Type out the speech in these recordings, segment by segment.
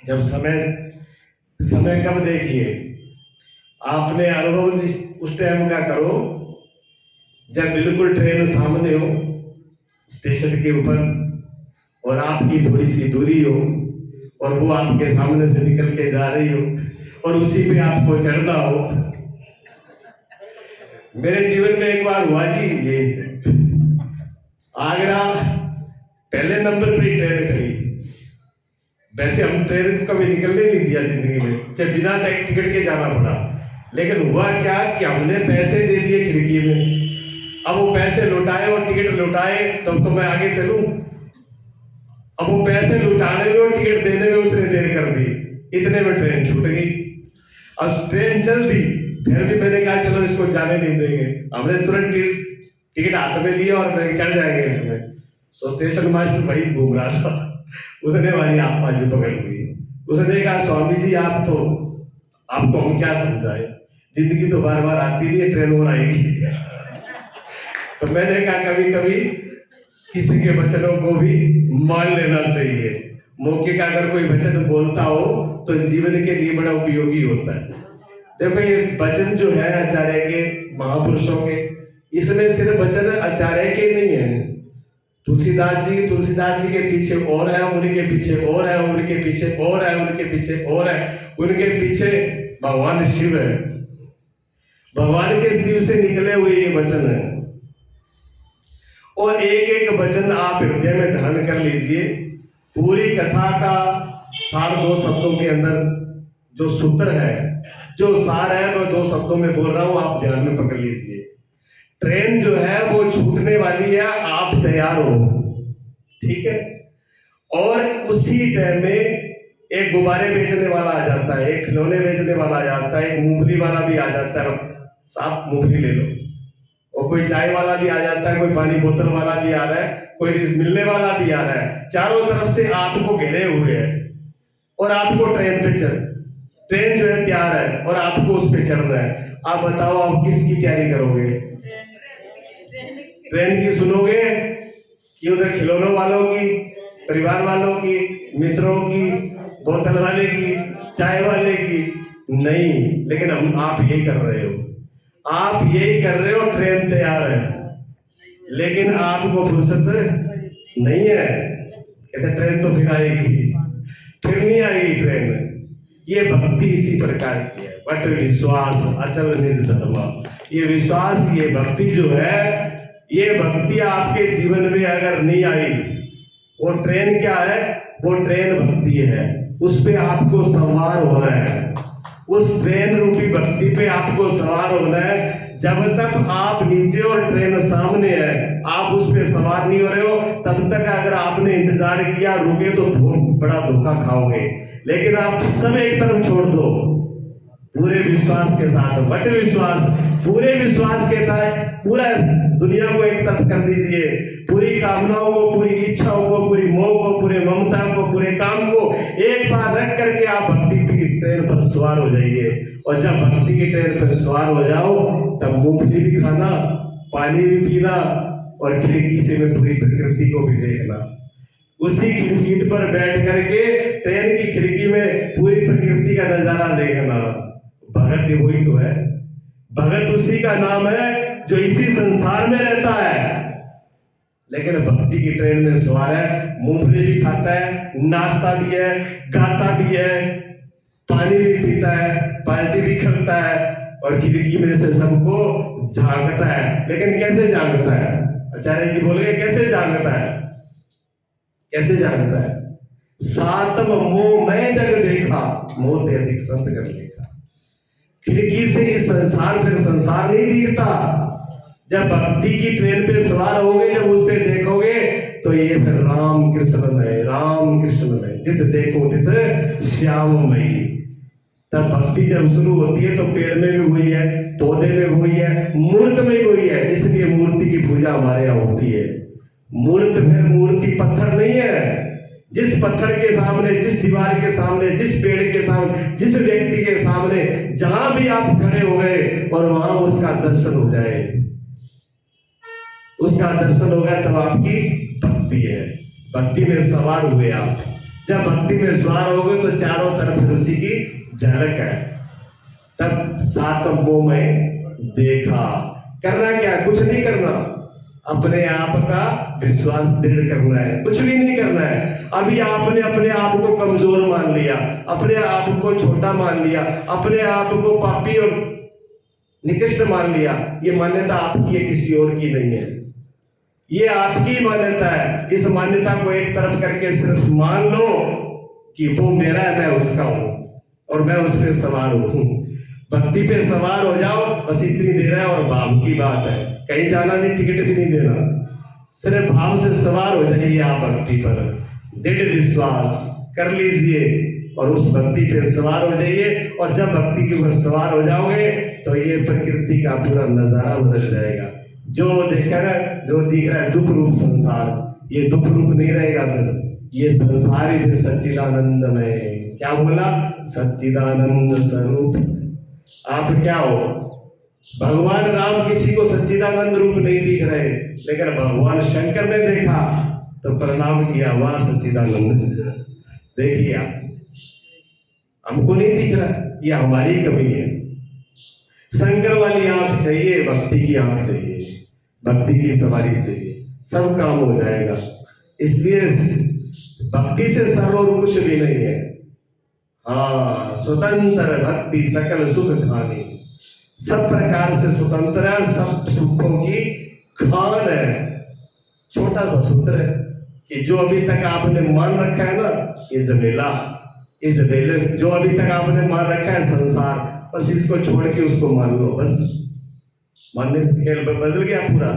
जब समय समय कब देखिए, आपने अनुभव उस टाइम का करो जब बिल्कुल ट्रेन सामने हो स्टेशन के ऊपर और आपकी थोड़ी सी दूरी हो और वो आपके सामने से निकल के जा रही हो और उसी पे आपको चढ़ना हो। मेरे जीवन में एक बार हुआ जी यही से, आगरा पहले नंबर पर ट्रेन खड़ी। वैसे हम ट्रेन को कभी निकलने नहीं दिया जिंदगी में, चाहे बिना टिकट के जाना पड़ा, लेकिन हुआ क्या कि हमने पैसे दे दिए खिड़की में। अब वो पैसे लौटाए और टिकट लौटाए तब तो मैं आगे चलूं। अब वो पैसे लौटाने में और टिकट देने में उसने देर कर दी, इतने में ट्रेन छूट गई। अब ट्रेन चल दी, फिर भी मैंने कहा चलो इसको जाने नहीं देंगे। हमने तुरंत टिकट हाथ में लिया और चढ़ जाएंगे इसमें। सो स्टेशन मास्टर वही घूम रहा था, उसने हमारी आप बाजू पकड़ ली। उसने कहा स्वामी जी आपको हम क्या समझाए, जिंदगी तो बार बार आती नहीं है, ट्रेन और आएगी। तो मैंने कहा कभी कभी किसी के वचनों को भी मान लेना चाहिए। मौके का अगर कोई वचन बोलता हो तो जीवन के लिए बड़ा उपयोगी होता है। देखो ये वचन जो है आचार्य के, महापुरुषों के, इसमें सिर्फ वचन आचार्य के नहीं है, तुलसीदास जी के पीछे और है, उनके पीछे और है, उनके पीछे और है, उनके पीछे और है, उनके पीछे भगवान शिव है। भगवान के शिव से निकले हुए ये वचन है और एक एक वचन आप हृदय में धारण कर लीजिए। पूरी कथा का सार 2 शब्दों के अंदर जो सूत्र है, जो सार है, वो 2 शब्दों में बोल रहा हूं, आप ध्यान में पकड़ लीजिए। ट्रेन जो है वो छूटने वाली है, आप तैयार हो, ठीक है। और उसी टाइम में एक गुब्बारे बेचने वाला आ जाता है, एक खिलौने बेचने वाला आ जाता है, एक मूंगफली वाला भी आ जाता है, साफ मूंगफली ले लो। और कोई चाय वाला भी आ जाता है, कोई पानी बोतल वाला भी आ रहा है, कोई मिलने वाला भी आ रहा है। चारों तरफ से आपको घेरे हुए हैं और आपको ट्रेन जो है तैयार है और आपको उस पर चढ़ना है। आप बताओ आप किसकी तैयारी करोगे? ट्रेन की सुनोगे कि उधर खिलौनों वालों की, परिवार वालों की, मित्रों की, बोतल वाले की, चाय वाले की? नहीं, लेकिन आप यही कर रहे हो, आप यही कर रहे हो। ट्रेन तैयार है लेकिन आपको फुर्सत नहीं है। कहते ट्रेन तो फिर आएगी, फिर नहीं आएगी ट्रेन। ये भक्ति इसी प्रकार की है। बट विश्वास अचल निज धर्म, ये विश्वास, ये भक्ति जो है, ये भक्ति आपके जीवन में अगर नहीं आई, वो ट्रेन क्या है? वो ट्रेन भक्ति है। उस पे आपको सवार होना है, उस ट्रेन रूपी भक्ति पे आपको सवार होना है। जब तक आप नीचे और ट्रेन सामने है, आप उस पे सवार नहीं हो रहे हो, तब तक अगर आपने इंतजार किया, रुके, तो बड़ा धोखा खाओगे। लेकिन आप सब एक तरफ छोड़ दो, पूरे विश्वास के साथ, बट विश्वास, पूरे विश्वास के साथ पूरा दुनिया को एक तरफ कर दीजिए। पूरी कामनाओं को, पूरी इच्छाओं को, पूरी मोह को, पूरे ममता को, पूरे काम को एक बार रख करके आप भक्ति की ट्रेन पर सवार हो जाइए। और जब भक्ति की ट्रेन पर सवार हो जाओ, तब मूंगफली भी खाना, पानी भी पीना और खिड़की से में पूरी प्रकृति को भी देखना। उसी की सीट पर बैठ करके ट्रेन की खिड़की में पूरी प्रकृति का नजारा देखना। भगत वही तो है, भगत उसी का नाम है जो इसी संसार में रहता है, लेकिन भक्ति की ट्रेन में सवार है। मूंगफली भी खाता है, नाचता भी है, गाता भी है, पानी भी पीता है, पार्टी भी करता है और खिड़की में से सबको झांकता है। लेकिन कैसे झांकता है? आचार्य जी बोले कैसे झांकता है? कैसे झांकता है? सातम मोह मैं जग देखा, मोह ते अधिक संत कर लेखा। खिड़की से इस संसार, फिर संसार नहीं दिखता। जब भक्ति की ट्रेन पे सवार होगे, जब उससे देखोगे, तो ये फिर राम कृष्ण में, राम कृष्ण में, जित देखो तित श्याममयी। तब भक्ति जब शुरू होती है तो पेड़ में भी वही है, पौधे में वही है, मूर्त में वही है। इसलिए मूर्ति की पूजा हमारे यहाँ होती है। मूर्त फिर मूर्ति पत्थर नहीं है। जिस पत्थर के सामने, जिस दीवार के सामने, जिस पेड़ के सामने, जिस व्यक्ति के सामने, जहां भी आप खड़े हो गए और वहां उसका दर्शन हो जाए, उसका दर्शन होगा, तब आपकी भक्ति है। भक्ति में सवार हुए आप। जब भक्ति में सवार हो गए तो चारों तरफ उसी की झलक है। तब सातम मोह में देखा। करना क्या, कुछ नहीं करना, अपने आप का विश्वास दृढ़ करना है, कुछ भी नहीं करना है। अभी आपने अपने आप को कमजोर मान लिया, अपने आप को छोटा मान लिया, अपने आप को पापी और निकृष्ट मान लिया। ये मान्यता आपकी है, किसी और की नहीं है। ये आपकी मान्यता है। इस मान्यता को एक तरफ करके सिर्फ मान लो कि वो मेरा है, मैं उसका हूं और मैं उस पर सवार हूं। भक्ति पे सवार हो जाओ, बस इतनी देर है। और भाव की बात है, कहीं जाना नहीं, टिकट भी नहीं देना, सिर्फ भाव से सवार हो जाइए आप भक्ति पर। दृढ़ विश्वास कर लीजिए और उस भक्ति पे सवार हो जाइए। और जब भक्ति के ऊपर सवार हो जाओगे तो ये प्रकृति का पूरा नजारा बदल जाएगा। जो दिख रहा है दुख रूप संसार, ये दुख रूप नहीं रहेगा। फिर ये संसार ही फिर सच्चिदानंद में, क्या बोला, सच्चिदानंद स्वरूप। आप क्या हो? भगवान राम किसी को सच्चिदानंद रूप नहीं दिख रहे, लेकिन भगवान शंकर ने देखा तो प्रणाम किया, वाह सच्चिदानंद। देखिए आप, हमको नहीं दिख रहा, ये हमारी कमी है। शंकर वाली आंख चाहिए, भक्ति की आंख चाहिए, भक्ति की सवारी चाहिए, सब काम हो जाएगा। इसलिए भक्ति से सर्व और कुछ भी नहीं है। हाँ, स्वतंत्र भक्ति सकल सुख खानी, सब प्रकार से स्वतंत्र है, सब सुखों की खान है। छोटा सा सूत्र है कि जो अभी तक आपने मान रखा है ना, ये जमेला, ये जमेले, जो अभी तक आपने मान रखा है संसार, बस इसको छोड़ के उसको मान लो। बस मानने से खेल बदल गया, पूरा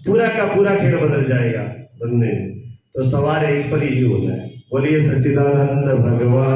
पूरा का पूरा खेल बदल जाएगा बनने में। तो सवार एक पर ही होना है। बोलिए सच्चिदानंद भगवान